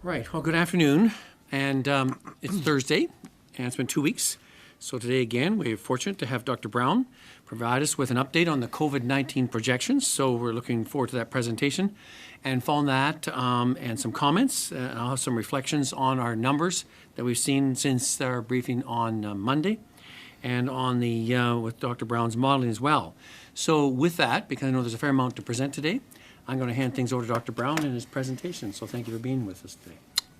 Right. Well, good afternoon. And it's Thursday, and it's been 2 weeks. So today, again, we're fortunate to have Dr. Brown provide us with an update on the COVID-19 projections. So we're looking forward to that presentation. And following that, and some comments, I'll have some reflections on our numbers that we've seen since our briefing on Monday, and on the with Dr. Brown's modeling as well. So with that, because I know there's a fair amount to present today, I'm going to hand things over to Dr. Brown in his presentation. So thank you for being with us today.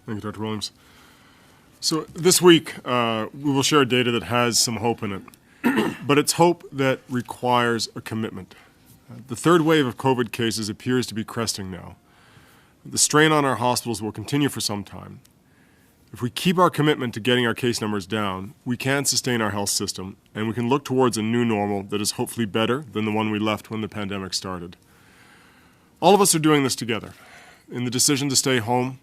Thank you, Dr. Williams. So this week, we will share data that has some hope in it, but it's hope that requires a commitment. The third wave of COVID cases appears to be cresting now. The strain on our hospitals will continue for some time. If we keep our commitment to getting our case numbers down, we can sustain our health system, and we can look towards a new normal that is hopefully better than the one we left when the pandemic started. All of us are doing this together. In the decision to stay home,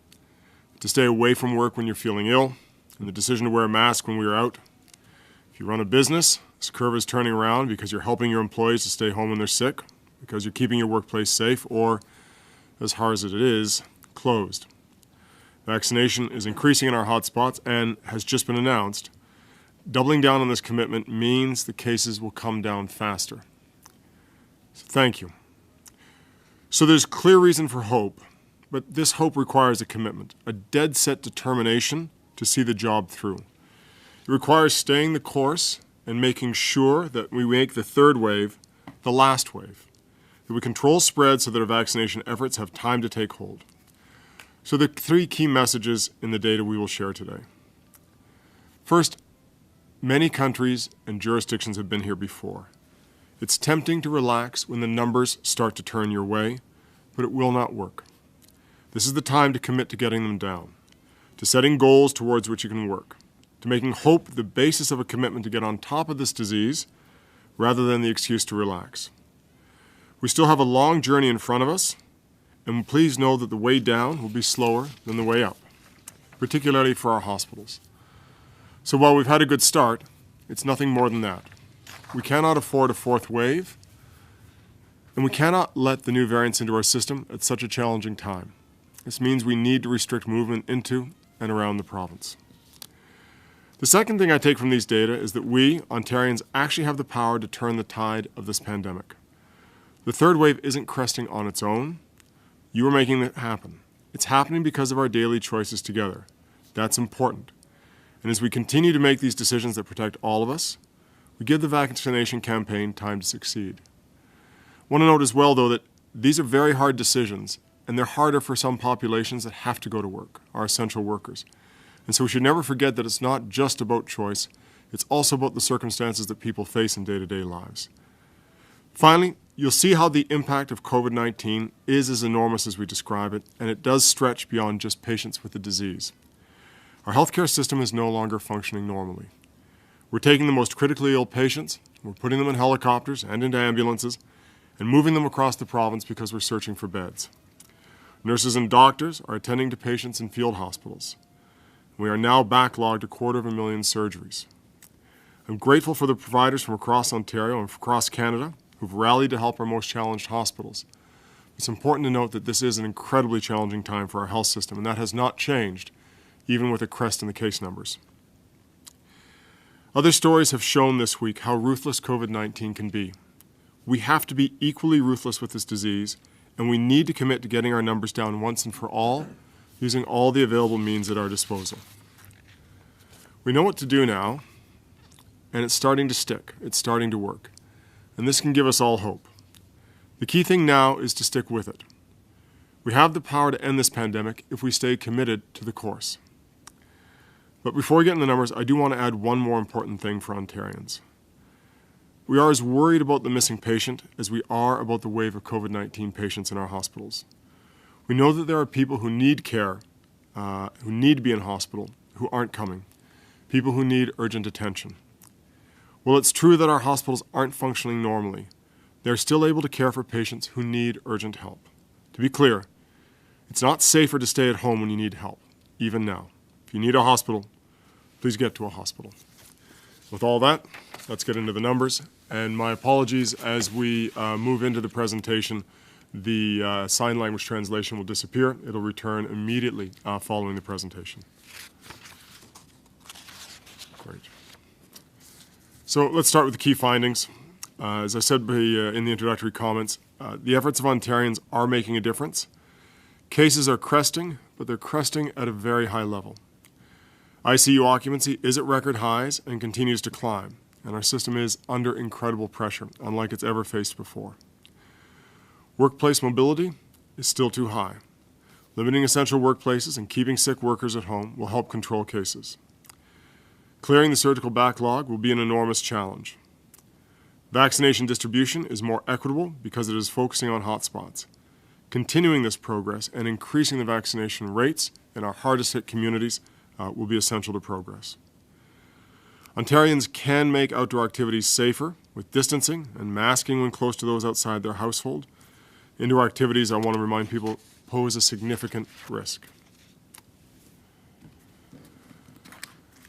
to stay away from work when you're feeling ill, and the decision to wear a mask when we are out. If you run a business, this curve is turning around because you're helping your employees to stay home when they're sick, because you're keeping your workplace safe, or, as hard as it is, closed. Vaccination is increasing in our hotspots and has just been announced. Doubling down on this commitment means the cases will come down faster. So thank you. So there's clear reason for hope, but this hope requires a commitment, a dead-set determination to see the job through. It requires staying the course and making sure that we make the third wave the last wave, that we control spread so that our vaccination efforts have time to take hold. So the three key messages in the data we will share today. First, many countries and jurisdictions have been here before. It's tempting to relax when the numbers start to turn your way, but it will not work. This is the time to commit to getting them down, to setting goals towards which you can work, to making hope the basis of a commitment to get on top of this disease rather than the excuse to relax. We still have a long journey in front of us, and please know that the way down will be slower than the way up, particularly for our hospitals. So while we've had a good start, it's nothing more than that. We cannot afford a fourth wave, and we cannot let the new variants into our system at such a challenging time. This means we need to restrict movement into and around the province. The second thing I take from these data is that we, Ontarians, actually have the power to turn the tide of this pandemic. The third wave isn't cresting on its own. You are making it happen. It's happening because of our daily choices together. That's important. And as we continue to make these decisions that protect all of us, we give the vaccination campaign time to succeed. I want to note as well, though, that these are very hard decisions, and they're harder for some populations that have to go to work, our essential workers. And so we should never forget that it's not just about choice, it's also about the circumstances that people face in day-to-day lives. Finally, you'll see how the impact of COVID-19 is as enormous as we describe it, and it does stretch beyond just patients with the disease. Our healthcare system is no longer functioning normally. We're taking the most critically ill patients, we're putting them in helicopters and into ambulances, and moving them across the province because we're searching for beds. Nurses and doctors are attending to patients in field hospitals. We are now backlogged 250,000 surgeries. I'm grateful for the providers from across Ontario and across Canada who've rallied to help our most challenged hospitals. It's important to note that this is an incredibly challenging time for our health system, and that has not changed, even with a crest in the case numbers. Other stories have shown this week how ruthless COVID-19 can be. We have to be equally ruthless with this disease, and we need to commit to getting our numbers down once and for all, using all the available means at our disposal. We know what to do now, and it's starting to stick. It's starting to work. And this can give us all hope. The key thing now is to stick with it. We have the power to end this pandemic if we stay committed to the course. But before we get into the numbers, I do want to add one more important thing for Ontarians. We are as worried about the missing patient as we are about the wave of COVID-19 patients in our hospitals. We know that there are people who need care, who need to be in hospital, who aren't coming, people who need urgent attention. While it's true that our hospitals aren't functioning normally, they're still able to care for patients who need urgent help. To be clear, it's not safer to stay at home when you need help, even now. If you need a hospital, please get to a hospital. With all that, let's get into the numbers. And my apologies as we move into the presentation. the sign language translation will disappear. It'll return immediately following the presentation. Great. So let's start with the key findings. As I said in the introductory comments, the efforts of Ontarians are making a difference. Cases are cresting, but they're cresting at a very high level. ICU occupancy is at record highs and continues to climb, and our system is under incredible pressure, unlike it's ever faced before. Workplace mobility is still too high. Limiting essential workplaces and keeping sick workers at home will help control cases. Clearing the surgical backlog will be an enormous challenge. Vaccination distribution is more equitable because it is focusing on hotspots. Continuing this progress and increasing the vaccination rates in our hardest hit communities will be essential to progress. Ontarians can make outdoor activities safer with distancing and masking when close to those outside their household. Indoor activities, I want to remind people, pose a significant risk.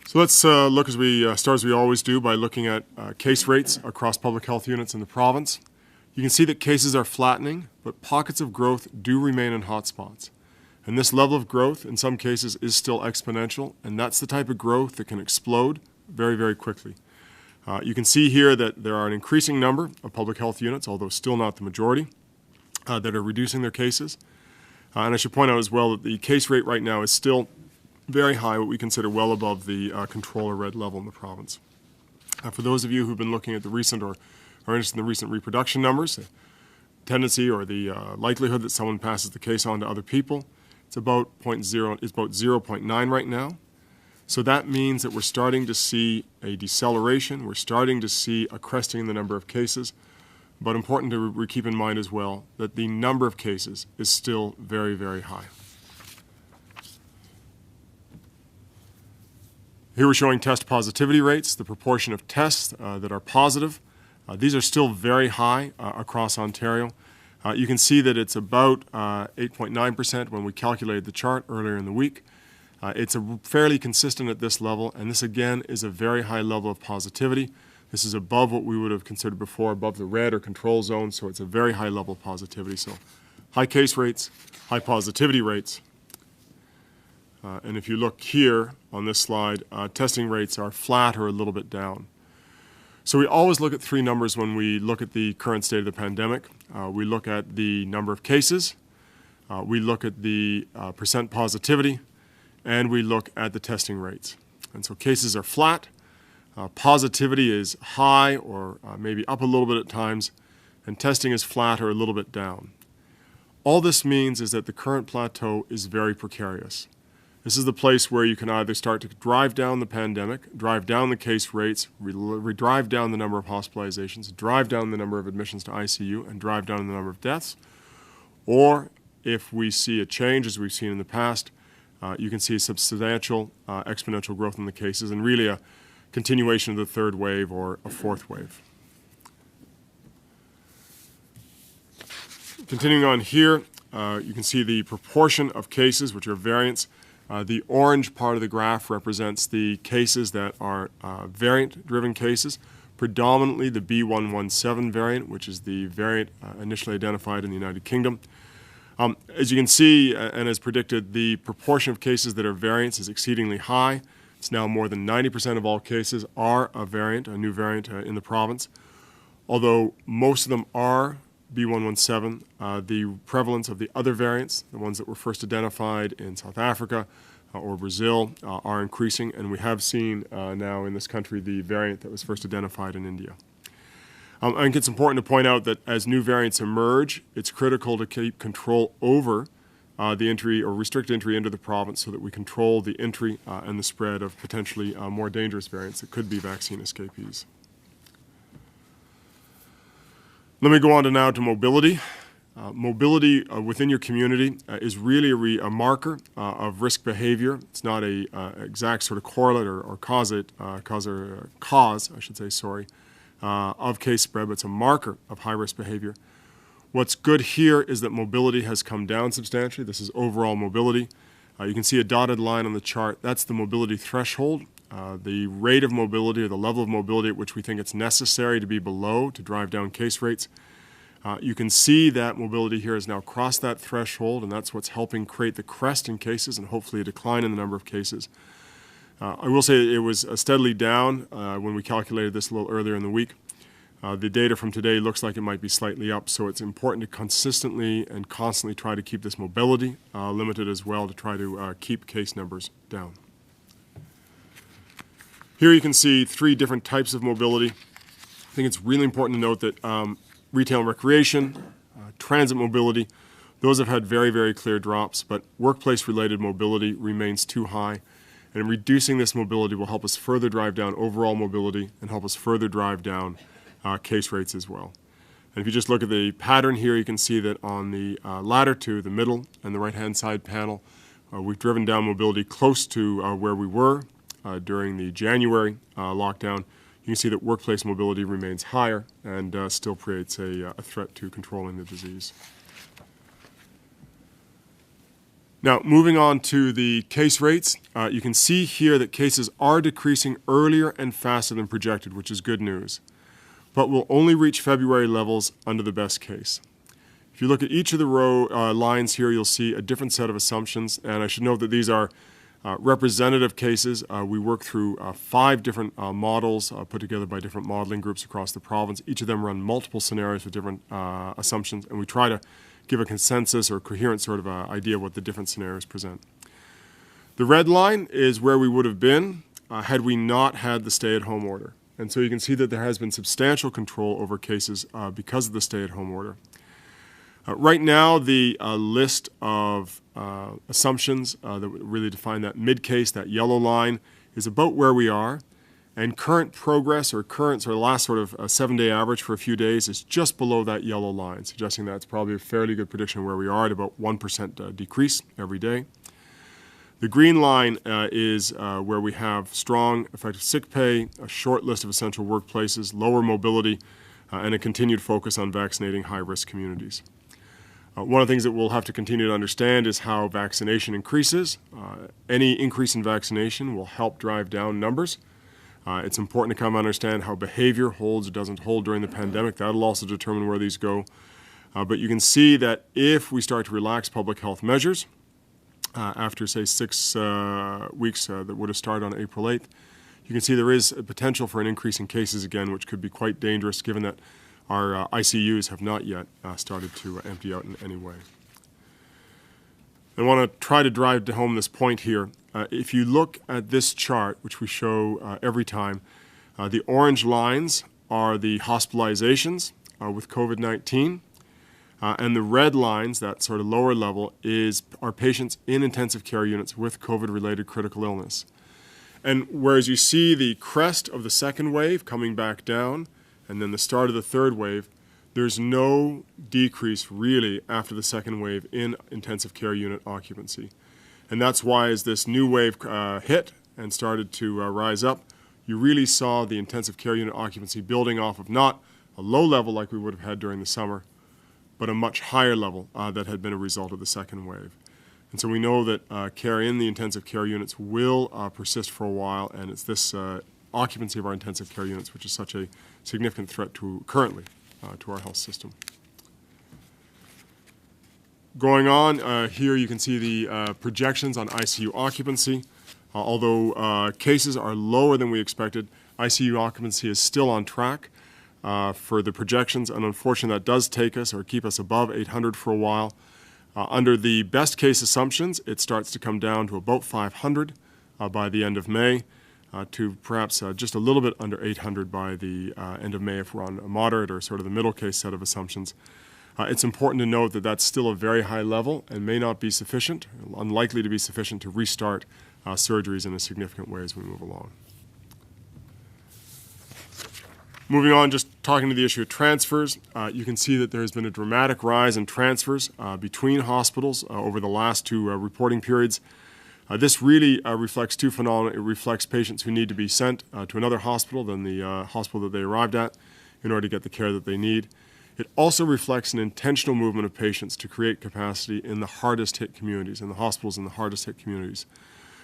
So let's look as we start as we always do by looking at case rates across public health units in the province. You can see that cases are flattening, but pockets of growth do remain in hotspots. And this level of growth, in some cases, is still exponential, and that's the type of growth that can explode very, very quickly. You can see here that there are an increasing number of public health units, although still not the majority, that are reducing their cases. And I should point out as well that the case rate right now is still very high, what we consider well above the control or red level in the province. For those of you who've been looking at the recent or are interested in the recent reproduction numbers, the tendency or the likelihood that someone passes the case on to other people, it's about 0.9 right now. So that means that we're starting to see a deceleration. We're starting to see a cresting in the number of cases. But important to keep in mind as well that the number of cases is still very, very high. Here we're showing test positivity rates, the proportion of tests that are positive. These are still very high across Ontario. You can see that it's about 8.9% when we calculated the chart earlier in the week. It's fairly consistent at this level, and this again is a very high level of positivity. This is above what we would have considered before, above the red or control zone, so it's a very high level of positivity. So high case rates, high positivity rates. And if you look here on this slide, testing rates are flat or a little bit down. So we always look at three numbers when we look at the current state of the pandemic. We look at the number of cases, we look at the percent positivity, and we look at the testing rates. And so cases are flat, positivity is high or maybe up a little bit at times, and testing is flat or a little bit down. All this means is that the current plateau is very precarious. This is the place where you can either start to drive down the pandemic, drive down the case rates, drive down the number of hospitalizations, drive down the number of admissions to ICU, and drive down the number of deaths. Or if we see a change, as we've seen in the past, you can see a substantial exponential growth in the cases and really a continuation of the third wave or a fourth wave. Continuing on here, you can see the proportion of cases, which are variants. The orange part of the graph represents the cases that are variant-driven cases, predominantly the B117 variant, which is the variant initially identified in the United Kingdom. As you can see, and as predicted, the proportion of cases that are variants is exceedingly high. It's now more than 90% of all cases are a variant, a new variant in the province. Although most of them are B117, the prevalence of the other variants, the ones that were first identified in South Africa or Brazil, are increasing, and we have seen now in this country the variant that was first identified in India. I think it's important to point out that as new variants emerge, it's critical to keep control over the entry or restrict entry into the province so that we control the entry and the spread of potentially more dangerous variants that could be vaccine escapees. Let me go on now to mobility. Mobility within your community is really a marker of risk behavior. It's not a exact sort of correlate or cause, of case spread, but it's a marker of high-risk behavior. What's good here is that mobility has come down substantially. This is overall mobility. You can see a dotted line on the chart. That's the mobility threshold, the rate of mobility or the level of mobility at which we think it's necessary to be below to drive down case rates. You can see that mobility here has now crossed that threshold, and that's what's helping create the crest in cases and hopefully a decline in the number of cases. I will say it was steadily down when we calculated this a little earlier in the week. The data from today looks like it might be slightly up, so it's important to consistently and constantly try to keep this mobility limited as well to try to keep case numbers down. Here you can see 3 different types of mobility. I think it's really important to note that retail and recreation, transit mobility, those have had very, very clear drops, but workplace-related mobility remains too high. And reducing this mobility will help us further drive down overall mobility and help us further drive down case rates as well. And if you just look at the pattern here, you can see that on the latter 2, the middle and the right-hand side panel, we've driven down mobility close to where we were during the January lockdown. You can see that workplace mobility remains higher and still creates a threat to controlling the disease. Now, moving on to the case rates, you can see here that cases are decreasing earlier and faster than projected, which is good news, but will only reach February levels under the best case. If you look at each of the lines here, you'll see a different set of assumptions, and I should note that these are representative cases. We work through 5 different models put together by different modeling groups across the province. Each of them run multiple scenarios with different assumptions, and we try to give a consensus or coherent sort of idea of what the different scenarios present. The red line is where we would have been had we not had the stay-at-home order. And so you can see that there has been substantial control over cases because of the stay-at-home order. Right now, the list of assumptions that really define that mid-case, that yellow line, is about where we are. And current progress or current sort of last sort of 7-day average for a few days is just below that yellow line, suggesting that's probably a fairly good prediction of where we are at about 1% decrease every day. The green line is where we have strong effective sick pay, a short list of essential workplaces, lower mobility, and a continued focus on vaccinating high-risk communities. One of the things that we'll have to continue to understand is how vaccination increases. Any increase in vaccination will help drive down numbers. It's important to come understand how behavior holds or doesn't hold during the pandemic. That'll also determine where these go. But you can see that if we start to relax public health measures after, say, 6 weeks that would have started on April 8th, you can see there is a potential for an increase in cases again, which could be quite dangerous given that our ICUs have not yet started to empty out in any way. I want to try to drive home this point here. If you look at this chart, which we show every time, the orange lines are the hospitalizations with COVID-19, and the red lines, that sort of lower level, are patients in intensive care units with COVID-related critical illness. And whereas you see the crest of the second wave coming back down, and then the start of the third wave, there's no decrease really after the second wave in intensive care unit occupancy. And that's why as this new wave hit and started to rise up, you really saw the intensive care unit occupancy building off of not a low level like we would have had during the summer, but a much higher level that had been a result of the second wave. And so we know that care in the intensive care units will persist for a while, and it's this occupancy of our intensive care units which is such a significant threat currently to our health system. Going on, here you can see the projections on ICU occupancy. Although cases are lower than we expected, ICU occupancy is still on track for the projections, and unfortunately that does take us or keep us above 800 for a while. Under the best case assumptions, it starts to come down to about 500 by the end of May, to perhaps just a little bit under 800 by the end of May if we're on a moderate or sort of the middle case set of assumptions. It's important to note that that's still a very high level and may not be sufficient, unlikely to be sufficient to restart surgeries in a significant way as we move along. Moving on, just talking to the issue of transfers, you can see that there has been a dramatic rise in transfers between hospitals over the last 2 reporting periods. This really reflects 2 phenomena. It reflects patients who need to be sent to another hospital than the hospital that they arrived at in order to get the care that they need. It also reflects an intentional movement of patients to create capacity in the hardest hit communities, in the hospitals in the hardest hit communities.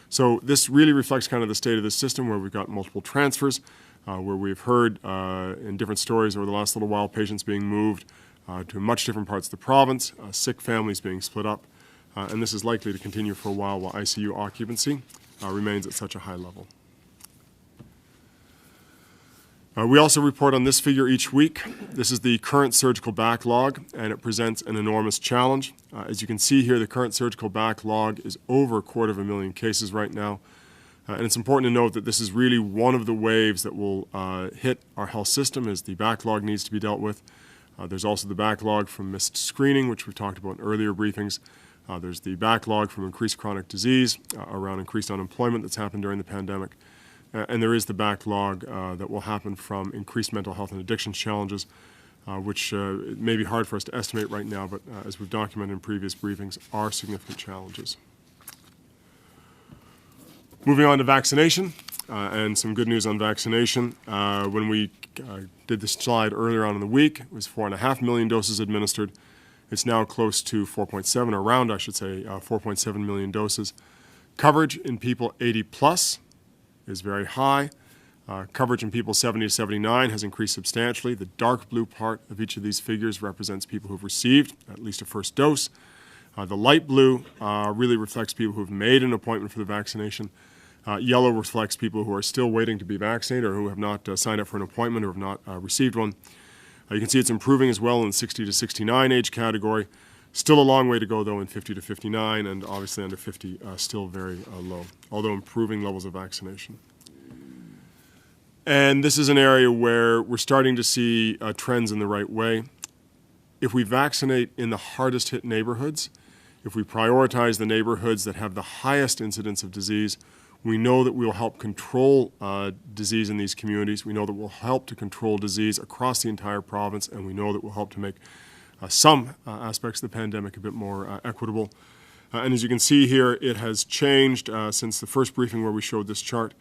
So this really reflects kind of the state of the system where we've got multiple transfers, where we've heard in different stories over the last little while patients being moved to much different parts of the province, sick families being split up, and this is likely to continue for a while ICU occupancy remains at such a high level. We also report on this figure each week. This is the current surgical backlog, and it presents an enormous challenge. As you can see here, the current surgical backlog is over 250,000 cases right now. And it's important to note that this is really one of the waves that will hit our health system as the backlog needs to be dealt with. There's also the backlog from missed screening, which we've talked about in earlier briefings. There's the backlog from increased chronic disease around increased unemployment that's happened during the pandemic. And there is the backlog that will happen from increased mental health and addictions challenges, which may be hard for us to estimate right now, but as we've documented in previous briefings, are significant challenges. Moving on to vaccination, and some good news on vaccination. When we did this slide earlier on in the week, it was 4.5 million doses administered. It's now close to 4.7, or around, I should say, 4.7 million doses. Coverage in people 80 plus is very high. Coverage in people 70 to 79 has increased substantially. The dark blue part of each of these figures represents people who have received at least a first dose. The light blue really reflects people who have made an appointment for the vaccination. Yellow reflects people who are still waiting to be vaccinated or who have not signed up for an appointment or have not received one. You can see it's improving as well in the 60 to 69 age category. Still a long way to go, though, in 50 to 59, and obviously under 50, still very low, although improving levels of vaccination. And this is an area where we're starting to see trends in the right way. If we vaccinate in the hardest hit neighborhoods, if we prioritize the neighborhoods that have the highest incidence of disease, we know that we will help control disease in these communities. We know that we'll help to control disease across the entire province, and we know that we'll help to make some aspects of the pandemic a bit more equitable. And as you can see here, it has changed since the first briefing where we showed this chart.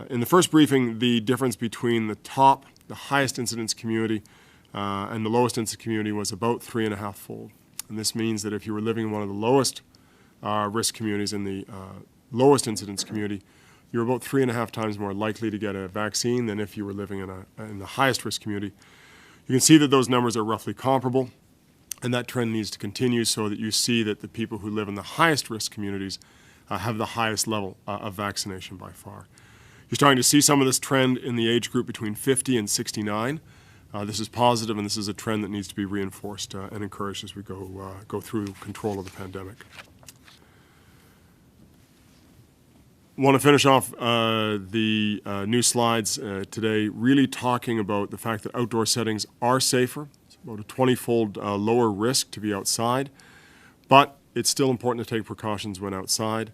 In the first briefing, the difference between the highest incidence community, and the lowest incidence community was about 3.5-fold. And this means that if you were living in one of the lowest risk communities in the lowest incidence community, you're about 3.5 times more likely to get a vaccine than if you were living in the highest risk community. You can see that those numbers are roughly comparable, and that trend needs to continue so that you see that the people who live in the highest risk communities have the highest level of vaccination by far. You're starting to see some of this trend in the age group between 50 and 69. This is positive, and this is a trend that needs to be reinforced and encouraged as we go through control of the pandemic. I want to finish off the new slides today really talking about the fact that outdoor settings are safer. It's about a 20-fold lower risk to be outside, but it's still important to take precautions when outside.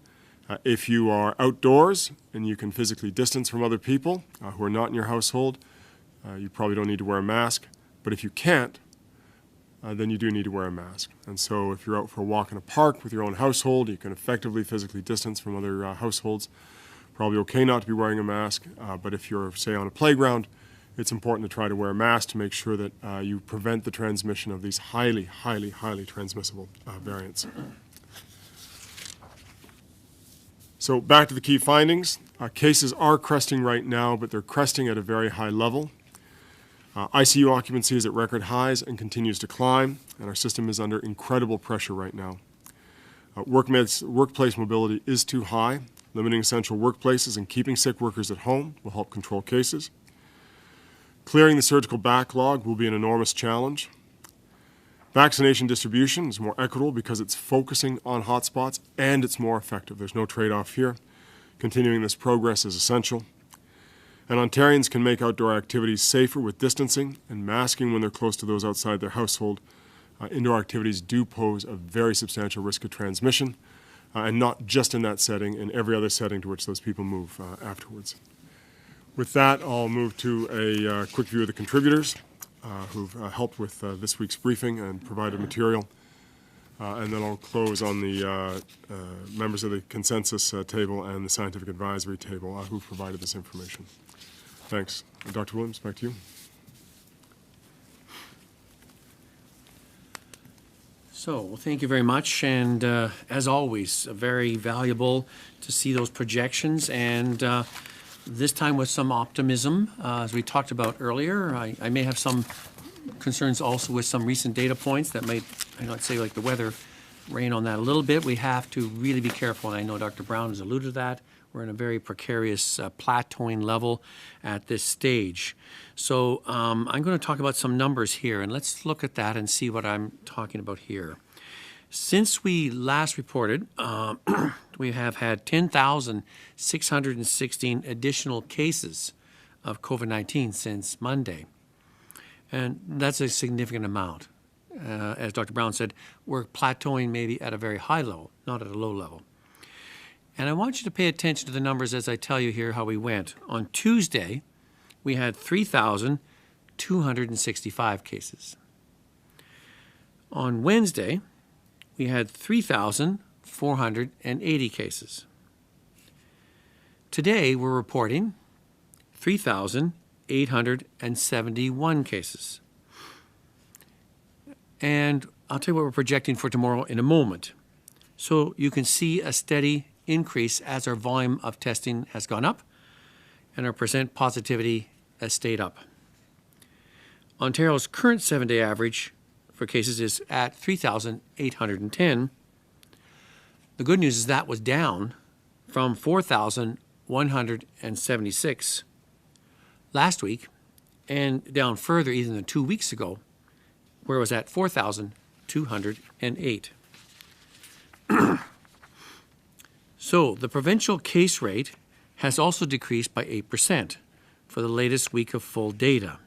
If you are outdoors and you can physically distance from other people who are not in your household, you probably don't need to wear a mask. But if you can't, then you do need to wear a mask. And so if you're out for a walk in a park with your own household, you can effectively physically distance from other households. Probably okay not to be wearing a mask, but if you're, say, on a playground, it's important to try to wear a mask to make sure that you prevent the transmission of these highly, highly, highly transmissible variants. So back to the key findings. Cases are cresting right now, but they're cresting at a very high level. ICU occupancy is at record highs and continues to climb, and our system is under incredible pressure right now. Workplace mobility is too high. Limiting essential workplaces and keeping sick workers at home will help control cases. Clearing the surgical backlog will be an enormous challenge. Vaccination distribution is more equitable because it's focusing on hotspots and it's more effective. There's no trade-off here. Continuing this progress is essential. And Ontarians can make outdoor activities safer with distancing and masking when they're close to those outside their household. Indoor activities do pose a very substantial risk of transmission, and not just in that setting, in every other setting to which those people move afterwards. With that, I'll move to a quick view of the contributors who've helped with this week's briefing and provided material. And then I'll close on the members of the consensus table and the scientific advisory table who provided this information. Thanks. Dr. Williams, back to you. So, well, thank you very much, and as always, very valuable to see those projections, and this time with some optimism. As we talked about earlier, I may have some concerns also with some recent data points that might, I'd say like the weather, rain on that a little bit. We have to really be careful, and I know Dr. Brown has alluded to that. We're in a very precarious plateauing level at this stage. So I'm going to talk about some numbers here, and let's look at that and see what I'm talking about here. Since we last reported, we have had 10,616 additional cases of COVID-19 since Monday. And that's a significant amount. As Dr. Brown said, we're plateauing maybe at a very high level, not at a low level. And I want you to pay attention to the numbers as I tell you here how we went. On Tuesday, we had 3,265 cases. On Wednesday, we had 3,480 cases. Today, we're reporting 3,871 cases. And I'll tell you what we're projecting for tomorrow in a moment. So you can see a steady increase as our volume of testing has gone up and our percent positivity has stayed up. Ontario's current 7-day average for cases is at 3,810. The good news is that was down from 4,176 last week and down further even than 2 weeks ago, where it was at 4,208. So the provincial case rate has also decreased by 8% for the latest week of full data.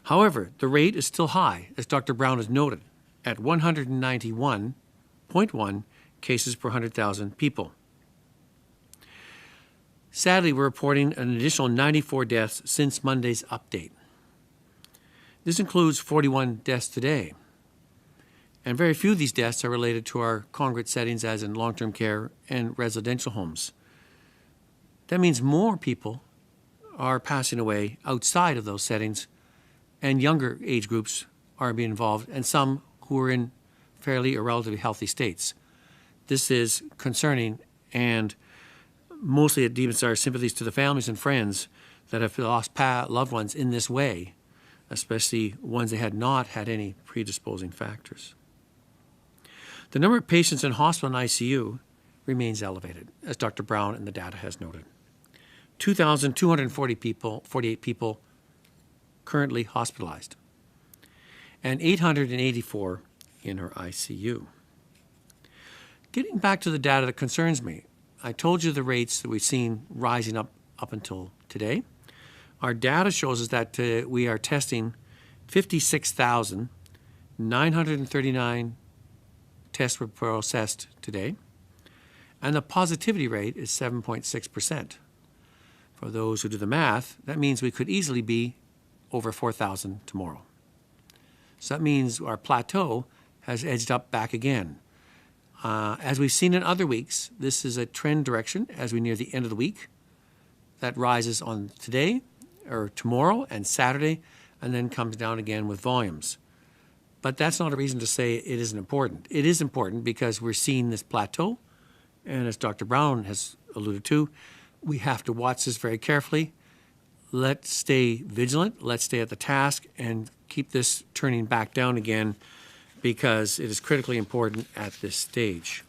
However, the rate is still high, as Dr. Brown has noted, at 191.1 cases per 100,000 people. Sadly, we're reporting an additional 94 deaths since Monday's update. This includes 41 deaths today. And very few of these deaths are related to our congregate settings, as in long-term care and residential homes. That means more people are passing away outside of those settings, and younger age groups are being involved, and some who are in fairly or relatively healthy states. This is concerning, and mostly it deepens our sympathies to the families and friends that have lost loved ones in this way, especially ones that had not had any predisposing factors. The number of patients in hospital and ICU remains elevated, as Dr. Brown and the data has noted. 2,248 people currently hospitalized, and 884 in our ICU. Getting back to the data that concerns me, I told you the rates that we've seen rising up until today. Our data shows us that we are testing 56,939 tests were processed today, and the positivity rate is 7.6%. For those who do the math, that means we could easily be over 4,000 tomorrow. So that means our plateau has edged up back again. As we've seen in other weeks, this is a trend direction as we near the end of the week. That rises on today or tomorrow and Saturday, and then comes down again with volumes. But that's not a reason to say it isn't important. It is important because we're seeing this plateau, and as Dr. Brown has alluded to, we have to watch this very carefully. Let's stay vigilant, let's stay at the task, and keep this turning back down again, because it is critically important at this stage.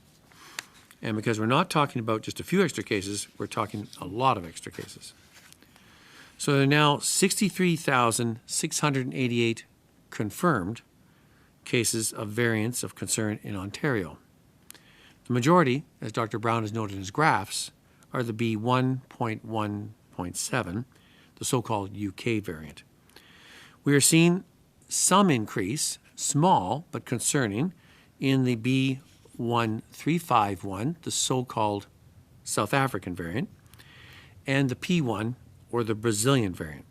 And because we're not talking about just a few extra cases, we're talking a lot of extra cases. So there are now 63,688 confirmed cases of variants of concern in Ontario. The majority, as Dr. Brown has noted in his graphs, are the B1.1.7, the so-called UK variant. We are seeing some increase, small but concerning, in the B1351, the so-called South African variant, and the P1, or the Brazilian variant.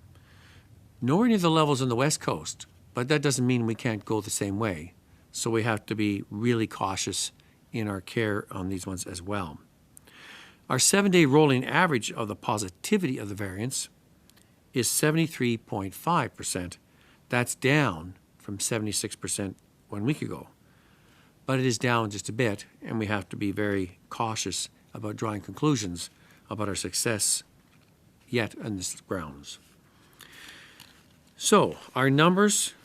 Nowhere near the levels on the West Coast, but that doesn't mean we can't go the same way. So we have to be really cautious in our care on these ones as well. Our 7-day rolling average of the positivity of the variants is 73.5%. That's down from 76% 1 week ago. But it is down just a bit, and we have to be very cautious about drawing conclusions about our success yet on this grounds. So our numbers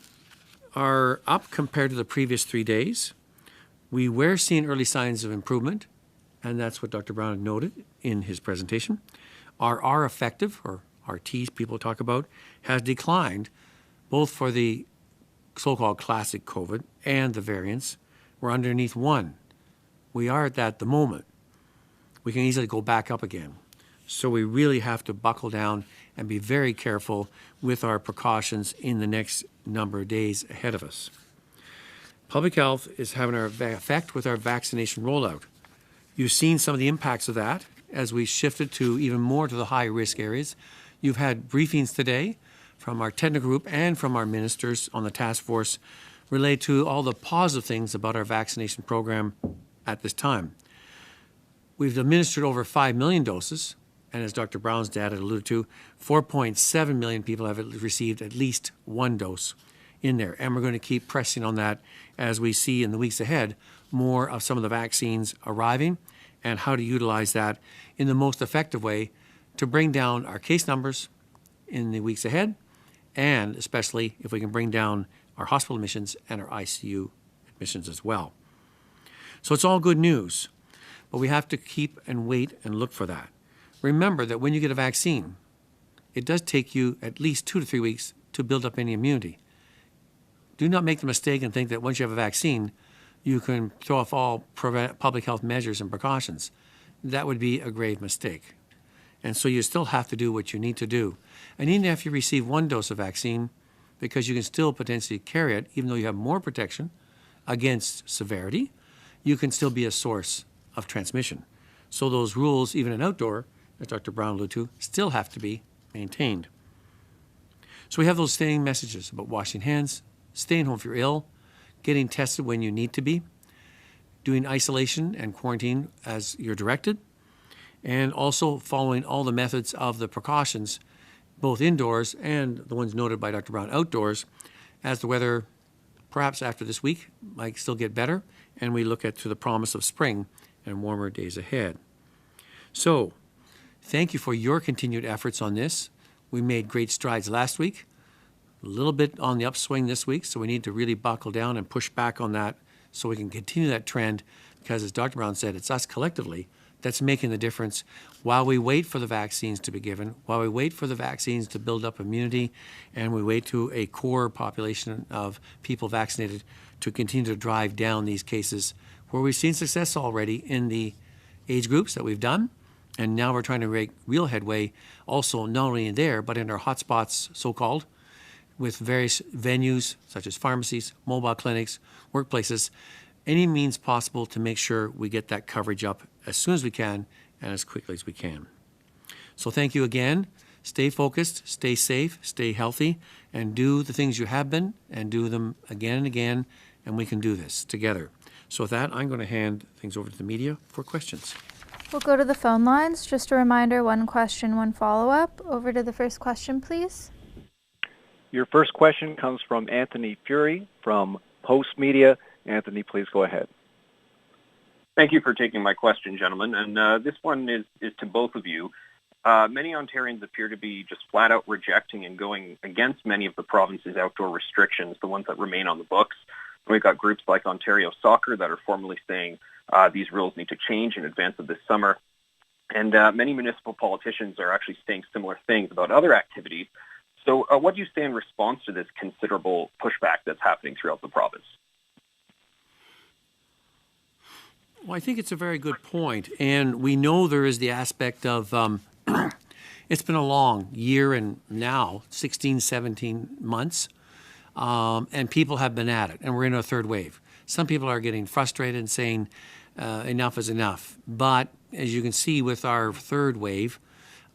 are up compared to the previous 3 days. We were seeing early signs of improvement, and that's what Dr. Brown had noted in his presentation. Our R effective, or RTs people talk about, has declined both for the so-called classic COVID and the variants. We're underneath 1. We are at that at the moment. We can easily go back up again. So we really have to buckle down and be very careful with our precautions in the next number of days ahead of us. Public health is having an effect with our vaccination rollout. You've seen some of the impacts of that as we shifted to even more to the high-risk areas. You've had briefings today from our technical group and from our ministers on the task force related to all the positive things about our vaccination program at this time. We've administered over 5 million doses, and as Dr. Brown's data alluded to, 4.7 million people have received at least 1 dose in there. And we're going to keep pressing on that as we see in the weeks ahead more of some of the vaccines arriving and how to utilize that in the most effective way to bring down our case numbers in the weeks ahead, and especially if we can bring down our hospital admissions and our ICU admissions as well. So it's all good news, but we have to keep and wait and look for that. Remember that when you get a vaccine, it does take you at least 2 to 3 weeks to build up any immunity. Do not make the mistake and think that once you have a vaccine, you can throw off all public health measures and precautions. That would be a grave mistake. And so you still have to do what you need to do. And even if you receive 1 dose of vaccine, because you can still potentially carry it, even though you have more protection against severity, you can still be a source of transmission. So those rules, even in outdoor, as Dr. Brown alluded to, still have to be maintained. So we have those same messages about washing hands, staying home if you're ill, getting tested when you need to be, doing isolation and quarantine as you're directed, and also following all the methods of the precautions, both indoors and the ones noted by Dr. Brown outdoors, as the weather, perhaps after this week, might still get better, and we look at to the promise of spring and warmer days ahead. So, thank you for your continued efforts on this. We made great strides last week, a little bit on the upswing this week, so we need to really buckle down and push back on that so we can continue that trend, because as Dr. Brown said, it's us collectively that's making the difference while we wait for the vaccines to be given, while we wait for the vaccines to build up immunity, and we wait to a core population of people vaccinated to continue to drive down these cases where we've seen success already in the age groups that we've done. And now we're trying to make real headway also not only in there, but in our hotspots, so-called, with various venues such as pharmacies, mobile clinics, workplaces, any means possible to make sure we get that coverage up as soon as we can and as quickly as we can. So thank you again. Stay focused, stay safe, stay healthy, and do the things you have been, and do them again and again, and we can do this together. So with that, I'm going to hand things over to the media for questions. We'll go to the phone lines. Just a reminder, 1 question, 1 follow-up. Over to the first question, please. Your first question comes from Anthony Fury from Post Media. Anthony, please go ahead. Thank you for taking my question, gentlemen. And this one is to both of you. Many Ontarians appear to be just flat out rejecting and going against many of the province's outdoor restrictions, the ones that remain on the books. We've got groups like Ontario Soccer that are formally saying these rules need to change in advance of this summer. And many municipal politicians are actually saying similar things about other activities. So what do you say in response to this considerable pushback that's happening throughout the province? Well, I think it's a very good point. And we know there is the aspect of, it's been a long year and now 16, 17 months, and people have been at it, and we're in a 3rd wave. Some people are getting frustrated and saying enough is enough. But as you can see with our 3rd wave,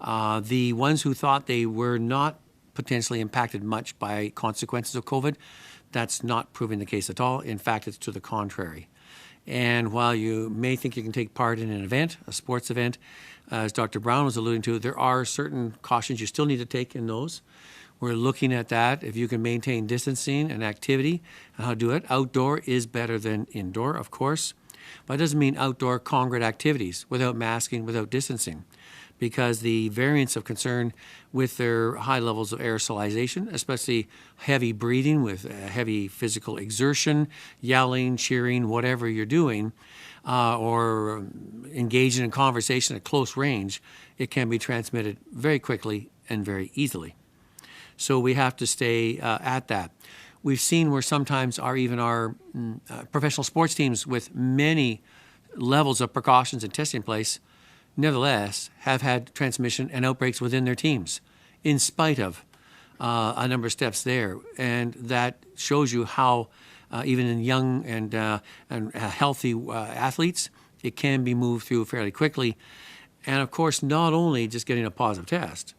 the ones who thought they were not potentially impacted much by consequences of COVID, that's not proving the case at all. In fact, it's to the contrary. And while you may think you can take part in an event, a sports event, as Dr. Brown was alluding to, there are certain cautions you still need to take in those. We're looking at that. If you can maintain distancing and activity and how to do it. Outdoor is better than indoor, of course. But it doesn't mean outdoor congregate activities without masking, without distancing, because the variants of concern with their high levels of aerosolization, especially heavy breathing with heavy physical exertion, yelling, cheering, whatever you're doing, or engaging in conversation at close range, it can be transmitted very quickly and very easily. So we have to stay at that. We've seen where sometimes our professional sports teams with many levels of precautions and testing in place, nevertheless, have had transmission and outbreaks within their teams, in spite of a number of steps there. And that shows you how, even in young and healthy athletes, it can be moved through fairly quickly. And of course, not only just getting a positive test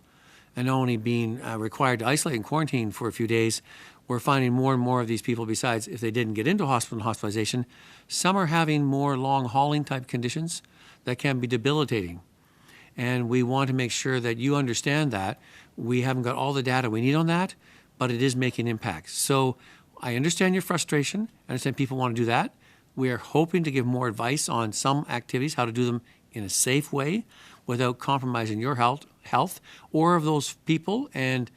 and only being required to isolate and quarantine for a few days, we're finding more and more of these people, besides if they didn't get into hospital and hospitalization, some are having more long-hauling type conditions that can be debilitating. And we want to make sure that you understand that. We haven't got all the data we need on that, but it is making impacts. So I understand your frustration. I understand people want to do that. We are hoping to give more advice on some activities, how to do them in a safe way without compromising your health or of those people and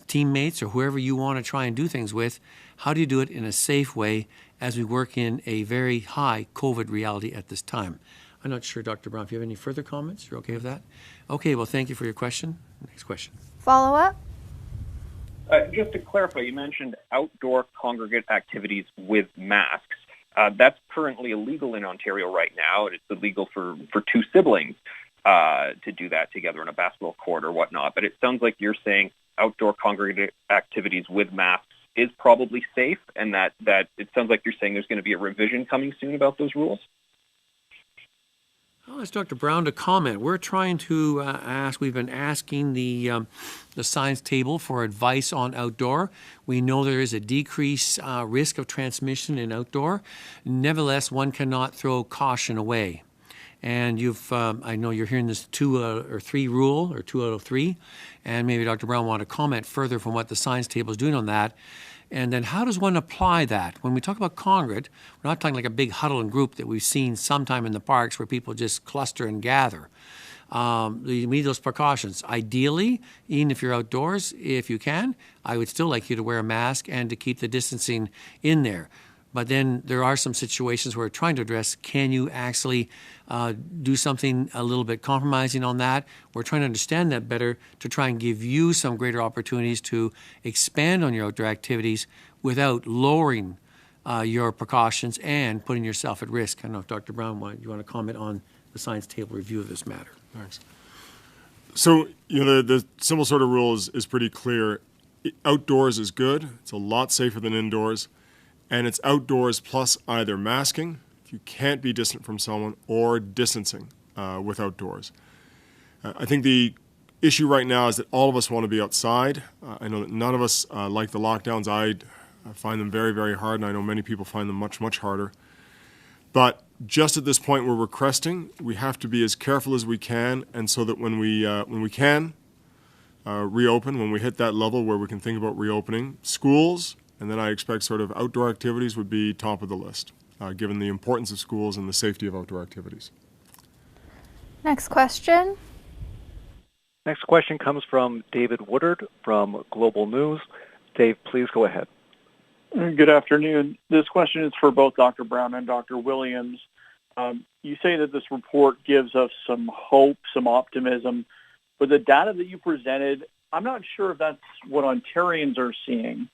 teammates or whoever you want to try and do things with. How do you do it in a safe way as we work in a very high COVID reality at this time? I'm not sure, Dr. Brown, if you have any further comments, you're okay with that? Okay, well, thank you for your question. Next question. Follow up? Just to clarify, you mentioned outdoor congregate activities with masks. That's currently illegal in Ontario right now. It's illegal for two siblings to do that together in a basketball court or whatnot. But it sounds like you're saying outdoor congregate activities with masks is probably safe, and that it sounds like you're saying there's going to be a revision coming soon about those rules? I'll ask Dr. Brown to comment. We're trying to we've been asking the science table for advice on outdoor. We know there is a decreased risk of transmission in outdoor. Nevertheless, one cannot throw caution away. And I know you're hearing this 2 or 3 rule, or 2 out of 3, and maybe Dr. Brown want to comment further from what the science table is doing on that. And then how does one apply that? When we talk about congregate, we're not talking like a big huddle and group that we've seen sometime in the parks where people just cluster and gather. We need those precautions. Ideally, even if you're outdoors, if you can, I would still like you to wear a mask and to keep the distancing in there. But then there are some situations where we're trying to address, can you actually do something a little bit compromising on that? We're trying to understand that better to try and give you some greater opportunities to expand on your outdoor activities without lowering your precautions and putting yourself at risk. I don't know if Dr. Brown, you want to comment on the science table review of this matter. Thanks. So, the simple sort of rule is pretty clear. Outdoors is good. It's a lot safer than indoors. And it's outdoors plus either masking, if you can't be distant from someone, or distancing with outdoors. I think the issue right now is that all of us want to be outside. I know that none of us like the lockdowns. I find them very, very hard, and I know many people find them much, much harder. But just at this point where we're cresting, we have to be as careful as we can, and so that when we can reopen, when we hit that level where we can think about reopening schools, and then I expect sort of outdoor activities would be top of the list, given the importance of schools and the safety of outdoor activities. Next question. Next question comes from David Woodard from Global News. Dave, please go ahead. Good afternoon. This question is for both Dr. Brown and Dr. Williams. You say that this report gives us some hope, some optimism, but the data that you presented, I'm not sure if that's what Ontarians are seeing.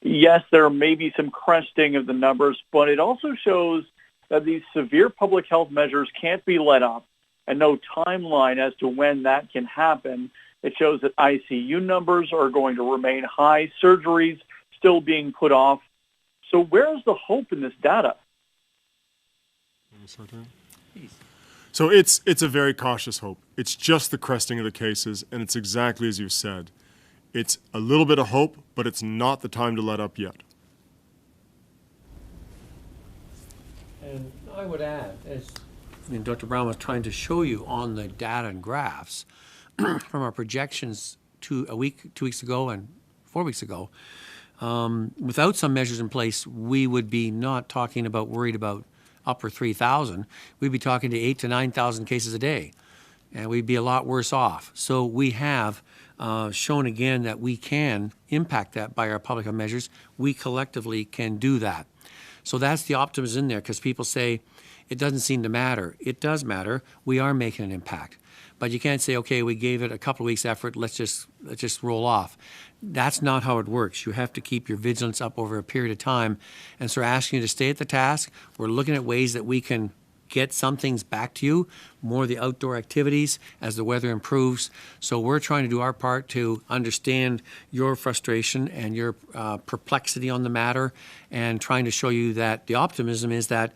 Yes, there may be some cresting of the numbers, but it also shows that these severe public health measures can't be let up and no timeline as to when that can happen. It shows that ICU numbers are going to remain high, surgeries still being put off. So where is the hope in this data? So it's a very cautious hope. It's just the cresting of the cases, and it's exactly as you said. It's a little bit of hope, but it's not the time to let up yet. And I would add, as Dr. Brown was trying to show you on the data and graphs from our projections 2 weeks ago and 4 weeks ago, without some measures in place, we would be not talking about worried about upper 3,000, we'd be talking to 8,000 to 9,000 cases a day, and we'd be a lot worse off. So we have shown again that we can impact that by our public health measures. We collectively can do that. So that's the optimism in there, because people say it doesn't seem to matter. It does matter. We are making an impact. But you can't say, okay, we gave it a couple of weeks effort, let's just roll off. That's not how it works. You have to keep your vigilance up over a period of time. And so we're asking you to stay at the task. We're looking at ways that we can get some things back to you, more of the outdoor activities as the weather improves. So we're trying to do our part to understand your frustration and your perplexity on the matter, and trying to show you that the optimism is that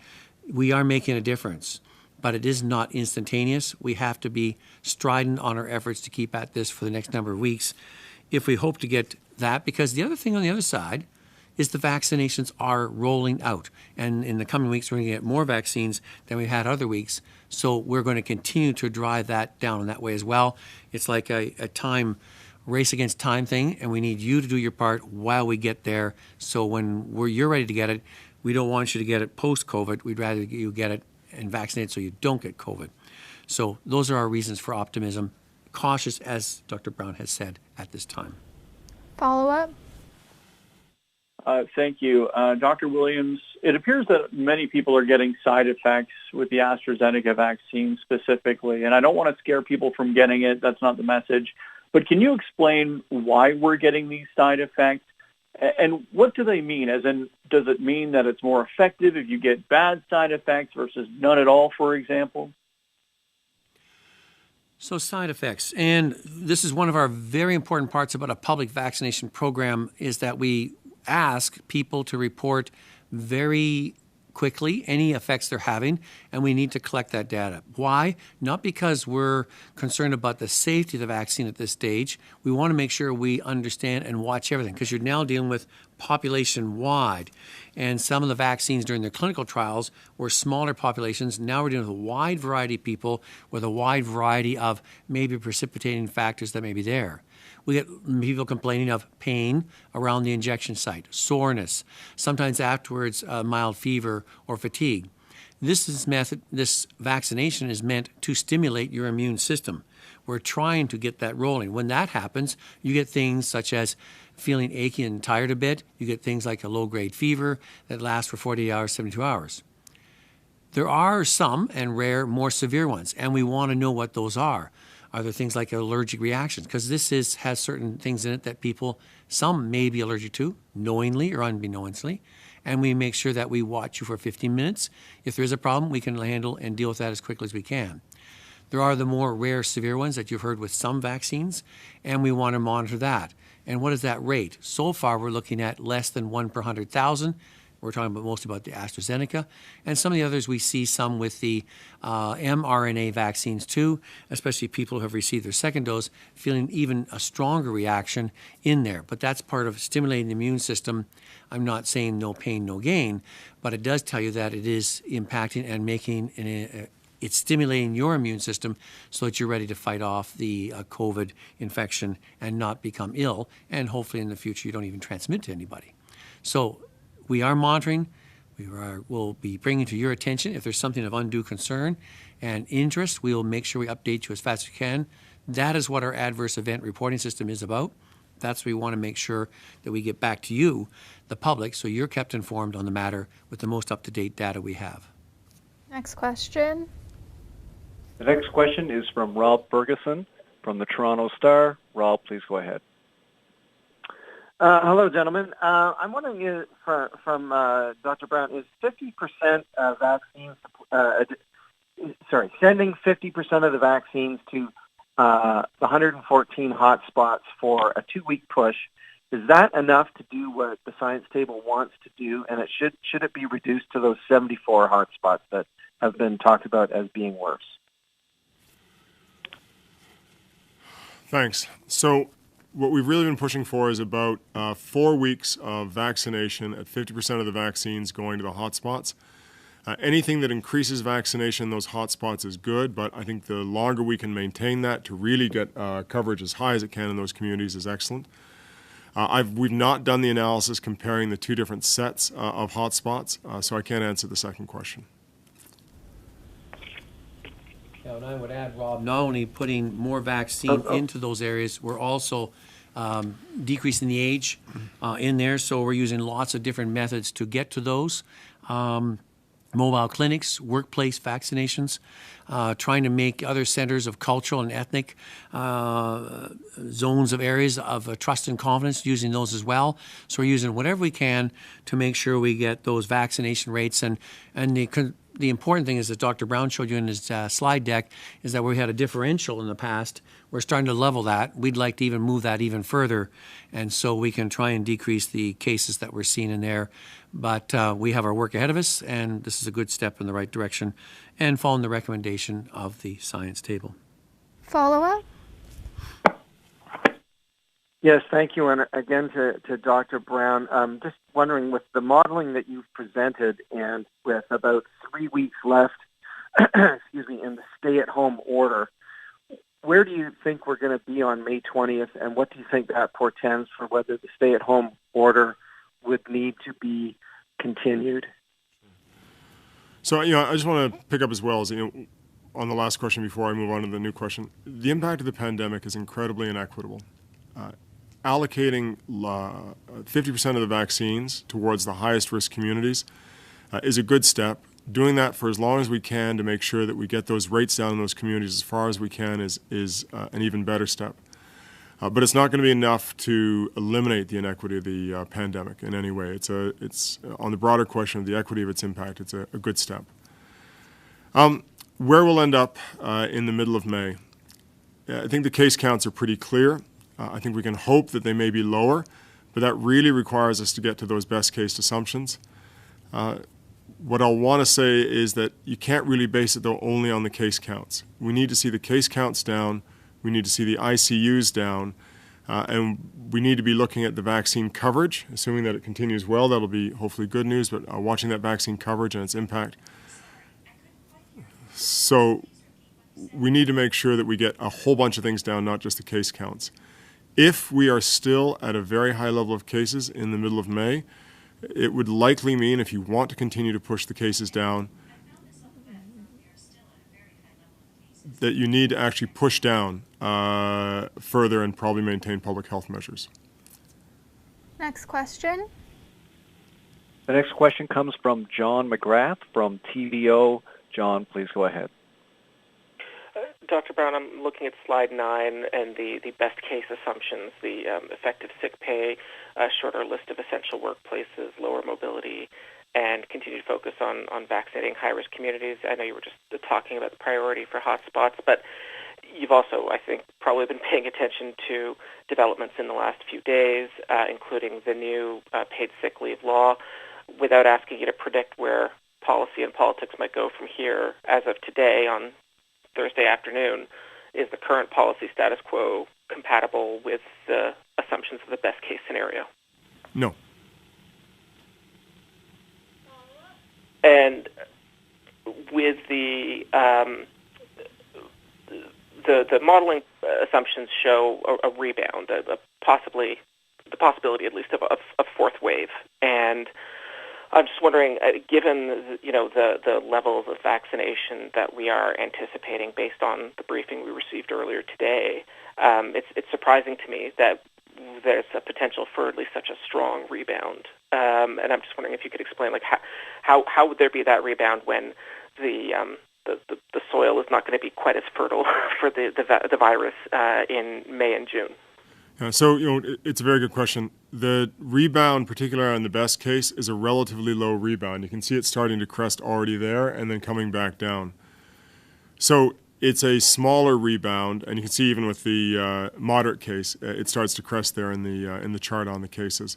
we are making a difference. But it is not instantaneous. We have to be strident on our efforts to keep at this for the next number of weeks if we hope to get that. Because the other thing on the other side is the vaccinations are rolling out. And in the coming weeks, we're going to get more vaccines than we've had other weeks. So we're going to continue to drive that down in that way as well. It's like a time race against time thing, and we need you to do your part while we get there. So when you're ready to get it, we don't want you to get it post-COVID. We'd rather you get it and vaccinate so you don't get COVID. So those are our reasons for optimism. Cautious, as Dr. Brown has said, at this time. Follow-up? Thank you. Dr. Williams, it appears that many people are getting side effects with the AstraZeneca vaccine specifically, and I don't want to scare people from getting it. That's not the message. But can you explain why we're getting these side effects? And what do they mean? As in, does it mean that it's more effective if you get bad side effects versus none at all, for example? So side effects, and this is one of our very important parts about a public vaccination program, is that we ask people to report very quickly any effects they're having, and we need to collect that data. Why? Not because we're concerned about the safety of the vaccine at this stage. We want to make sure we understand and watch everything, because you're now dealing with population-wide. And some of the vaccines during the clinical trials were smaller populations. Now we're dealing with a wide variety of people with a wide variety of maybe precipitating factors that may be there. We get people complaining of pain around the injection site, soreness, sometimes afterwards mild fever or fatigue. This vaccination is meant to stimulate your immune system. We're trying to get that rolling. When that happens, you get things such as feeling achy and tired a bit. You get things like a low-grade fever that lasts for 48 hours, 72 hours. There are some, and rare, more severe ones, and we want to know what those are. Are there things like allergic reactions? Because this has certain things in it that some may be allergic to, knowingly or unbeknownstly, and we make sure that we watch you for 15 minutes. If there is a problem, we can handle and deal with that as quickly as we can. There are the more rare, severe ones that you've heard with some vaccines, and we want to monitor that. And what is that rate? So far, we're looking at less than 1 per 100,000. We're talking mostly about the AstraZeneca. And some of the others, we see some with the mRNA vaccines too, especially people who have received their second dose, feeling even a stronger reaction in there. But that's part of stimulating the immune system. I'm not saying no pain, no gain, but it does tell you that it is impacting and making it's stimulating your immune system so that you're ready to fight off the COVID infection and not become ill. And hopefully in the future, you don't even transmit to anybody. So we are monitoring. We'll be bringing to your attention if there's something of undue concern and interest. We will make sure we update you as fast as we can. That is what our adverse event reporting system is about. That's what we want to make sure that we get back to you, the public, so you're kept informed on the matter with the most up-to-date data we have. Next question. The next question is from Rob Ferguson from the Toronto Star. Rob, please go ahead. Hello, gentlemen. I'm wondering from Dr. Brown, is 50% vaccines, sending 50% of the vaccines to the 114 hotspots for a 2-week push, is that enough to do what the science table wants to do? And should it be reduced to those 74 hotspots that have been talked about as being worse? Thanks. So what we've really been pushing for is about 4 weeks of vaccination at 50% of the vaccines going to the hotspots. Anything that increases vaccination in those hotspots is good, but I think the longer we can maintain that to really get coverage as high as it can in those communities is excellent. We've not done the analysis comparing the two different sets of hotspots, so I can't answer the second question. Yeah, and I would add, Rob, not only putting more vaccine into those areas, we're also decreasing the age in there. So we're using lots of different methods to get to those. Mobile clinics, workplace vaccinations, trying to make other centers of cultural and ethnic zones of areas of trust and confidence, using those as well. So we're using whatever we can to make sure we get those vaccination rates. And the important thing is, that Dr. Brown showed you in his slide deck, is that we had a differential in the past. We're starting to level that. We'd like to even move that even further, and so we can try and decrease the cases that we're seeing in there. But we have our work ahead of us, and this is a good step in the right direction, and following the recommendation of the science table. Follow-up? Yes, thank you. And again to Dr. Brown, just wondering, with the modeling that you've presented and with about 3 weeks left, excuse me, in the stay-at-home order, where do you think we're going to be on May 20th, and what do you think that portends for whether the stay-at-home order would need to be continued? So, I just want to pick up as well as, on the last question before I move on to the new question. The impact of the pandemic is incredibly inequitable. Allocating 50% of the vaccines towards the highest risk communities is a good step. Doing that for as long as we can to make sure that we get those rates down in those communities as far as we can is an even better step. But it's not going to be enough to eliminate the inequity of the pandemic in any way. It's on the broader question of the equity of its impact, it's a good step. Where we'll end up in the middle of May, I think the case counts are pretty clear. I think we can hope that they may be lower, but that really requires us to get to those best case assumptions. What I'll want to say is that you can't really base it, though, only on the case counts. We need to see the case counts down. We need to see the ICUs down. And we need to be looking at the vaccine coverage, assuming that it continues well. That'll be hopefully good news, but watching that vaccine coverage and its impact. So we need to make sure that we get a whole bunch of things down, not just the case counts. If we are still at a very high level of cases in the middle of May, it would likely mean, if you want to continue to push the cases down, that you need to actually push down further and probably maintain public health measures. Next question. The next question comes from John McGrath from TVO. John, please go ahead. Dr. Brown, I'm looking at slide 9 and the best case assumptions, the effective sick pay, shorter list of essential workplaces, lower mobility, and continued focus on vaccinating high-risk communities. I know you were just talking about the priority for hotspots, but you've also, I think, probably been paying attention to developments in the last few days, including the new paid sick leave law. Without asking you to predict where policy and politics might go from here, as of today on Thursday afternoon, is the current policy status quo compatible with the assumptions of the best case scenario? No. And with the modeling assumptions show a rebound, the possibility at least of a fourth wave, and I'm just wondering, given the levels of vaccination that we are anticipating based on the briefing we received earlier today, it's surprising to me that there's a potential for at least such a strong rebound. And I'm just wondering if you could explain, how would there be that rebound when the soil is not going to be quite as fertile for the virus in May and June? So, it's a very good question. The rebound, particularly on the best case, is a relatively low rebound. You can see it starting to crest already there and then coming back down. So it's a smaller rebound, and you can see even with the moderate case, it starts to crest there in the chart on the cases.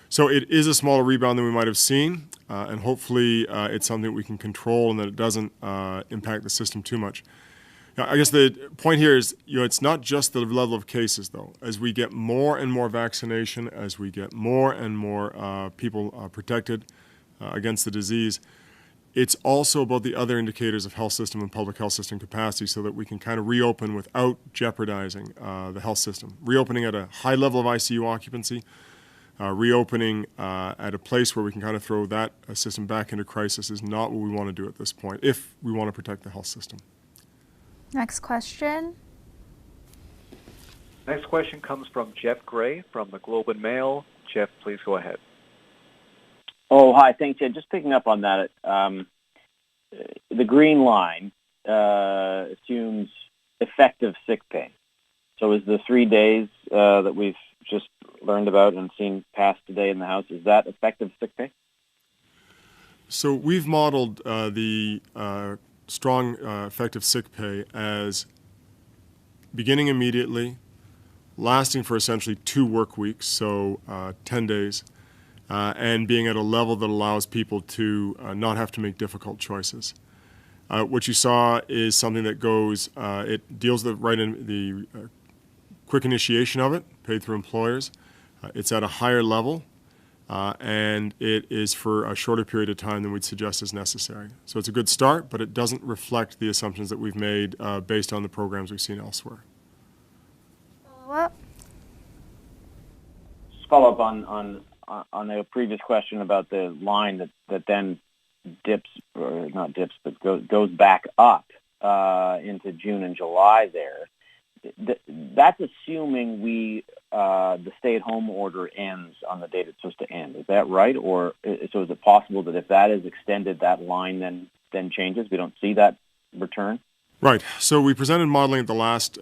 So it is a smaller rebound than we might have seen, and hopefully it's something that we can control and that it doesn't impact the system too much. Now, I guess the point here is, it's not just the level of cases, though. As we get more and more vaccination, as we get more and more people protected against the disease, it's also about the other indicators of health system and public health system capacity so that we can kind of reopen without jeopardizing the health system. Reopening at a high level of ICU occupancy, reopening at a place where we can kind of throw that system back into crisis is not what we want to do at this point if we want to protect the health system. Next question. Next question comes from Jeff Gray from the Globe and Mail. Jeff, please go ahead. Oh, hi. Thanks, Ed. Just picking up on that. The green line assumes effective sick pay. So is the 3 days that we've just learned about and seen passed today in the House, is that effective sick pay? So we've modeled the strong effective sick pay as beginning immediately, lasting for essentially 2 work weeks, so 10 days, and being at a level that allows people to not have to make difficult choices. What you saw is something that goes, it deals with right in the quick initiation of it, paid through employers. It's at a higher level, and it is for a shorter period of time than we'd suggest is necessary. So it's a good start, but it doesn't reflect the assumptions that we've made based on the programs we've seen elsewhere. Follow-up. Just follow up on the previous question about the line that then dips, or not dips, but goes back up into June and July there. That's assuming the stay-at-home order ends on the date it's supposed to end. Is that right? Or so is it possible that if that is extended, that line then changes? We don't see that return? Right. So we presented modeling at the last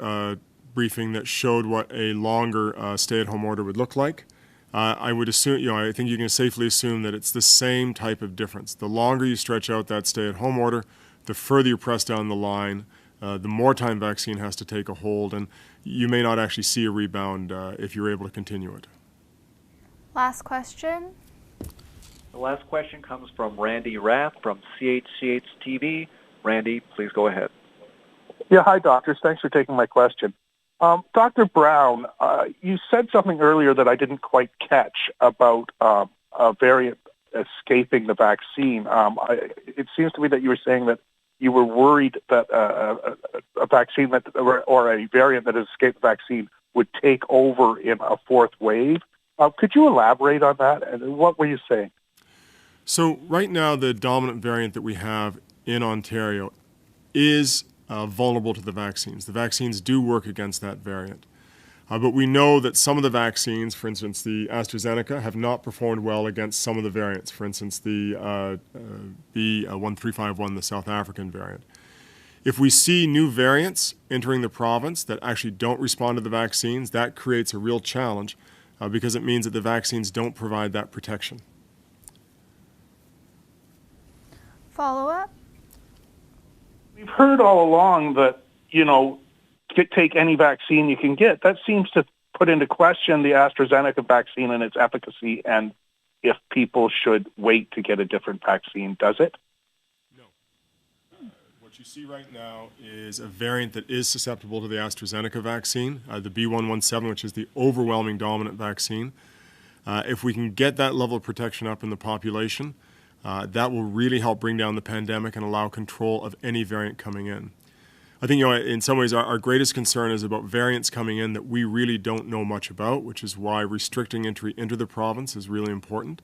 briefing that showed what a longer stay-at-home order would look like. I would assume, I think you can safely assume that it's the same type of difference. The longer you stretch out that stay-at-home order, the further you press down the line, the more time vaccine has to take a hold, and you may not actually see a rebound if you're able to continue it. Last question. The last question comes from Randy Rath from CHCH TV. Randy, please go ahead. Yeah, hi, doctors. Thanks for taking my question. Dr. Brown, you said something earlier that I didn't quite catch about a variant escaping the vaccine. It seems to me that you were saying that you were worried that a vaccine or a variant that has escaped the vaccine would take over in a fourth wave. Could you elaborate on that? And what were you saying? So right now, the dominant variant that we have in Ontario is vulnerable to the vaccines. The vaccines do work against that variant. But we know that some of the vaccines, for instance, the AstraZeneca, have not performed well against some of the variants. For instance, the B1351, the South African variant. If we see new variants entering the province that actually don't respond to the vaccines, that creates a real challenge because it means that the vaccines don't provide that protection. Follow-up. We've heard all along that, take any vaccine you can get. That seems to put into question the AstraZeneca vaccine and its efficacy and if people should wait to get a different vaccine, does it? No. What you see right now is a variant that is susceptible to the AstraZeneca vaccine, the B117, which is the overwhelming dominant vaccine. If we can get that level of protection up in the population, that will really help bring down the pandemic and allow control of any variant coming in. I think, in some ways, our greatest concern is about variants coming in that we really don't know much about, which is why restricting entry into the province is really important.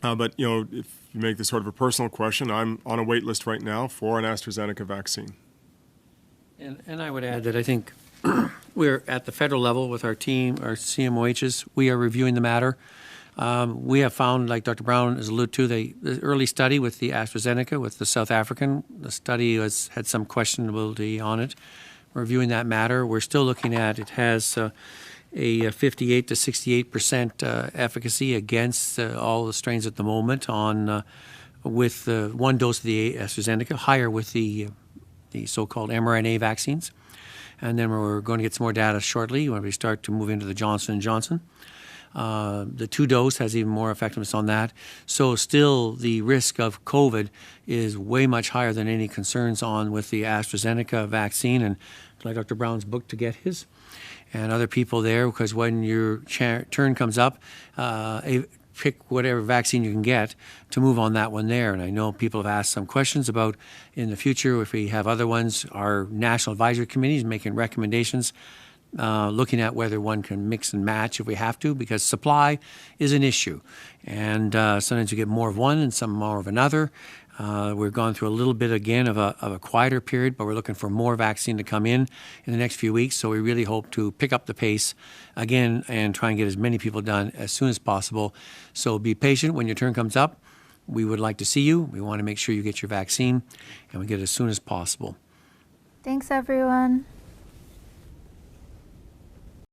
But, if you make this sort of a personal question, I'm on a wait list right now for an AstraZeneca vaccine. And I would add that I think we're at the federal level with our team, our CMOHs, we are reviewing the matter. We have found, like Dr. Brown has alluded to, the early study with the AstraZeneca, with the South African, the study had some questionability on it. We're reviewing that matter. We're still looking at it has a 58 to 68% efficacy against all the strains at the moment with one dose of the AstraZeneca, higher with the so-called mRNA vaccines. And then we're going to get some more data shortly when we start to move into the Johnson & Johnson. The 2-dose has even more effectiveness on that. So still the risk of COVID is way much higher than any concerns on with the AstraZeneca vaccine. And like Dr. Brown's book to get his and other people there, because when your turn comes up, pick whatever vaccine you can get to move on that one there. And I know people have asked some questions about in the future if we have other ones. Our National Advisory Committee is making recommendations looking at whether one can mix and match if we have to, because supply is an issue. And sometimes you get more of one and some more of another. We've gone through a little bit again of a quieter period, but we're looking for more vaccine to come in the next few weeks. So we really hope to pick up the pace again and try and get as many people done as soon as possible. So be patient when your turn comes up. We would like to see you. We want to make sure you get your vaccine and we get it as soon as possible. Thanks, everyone.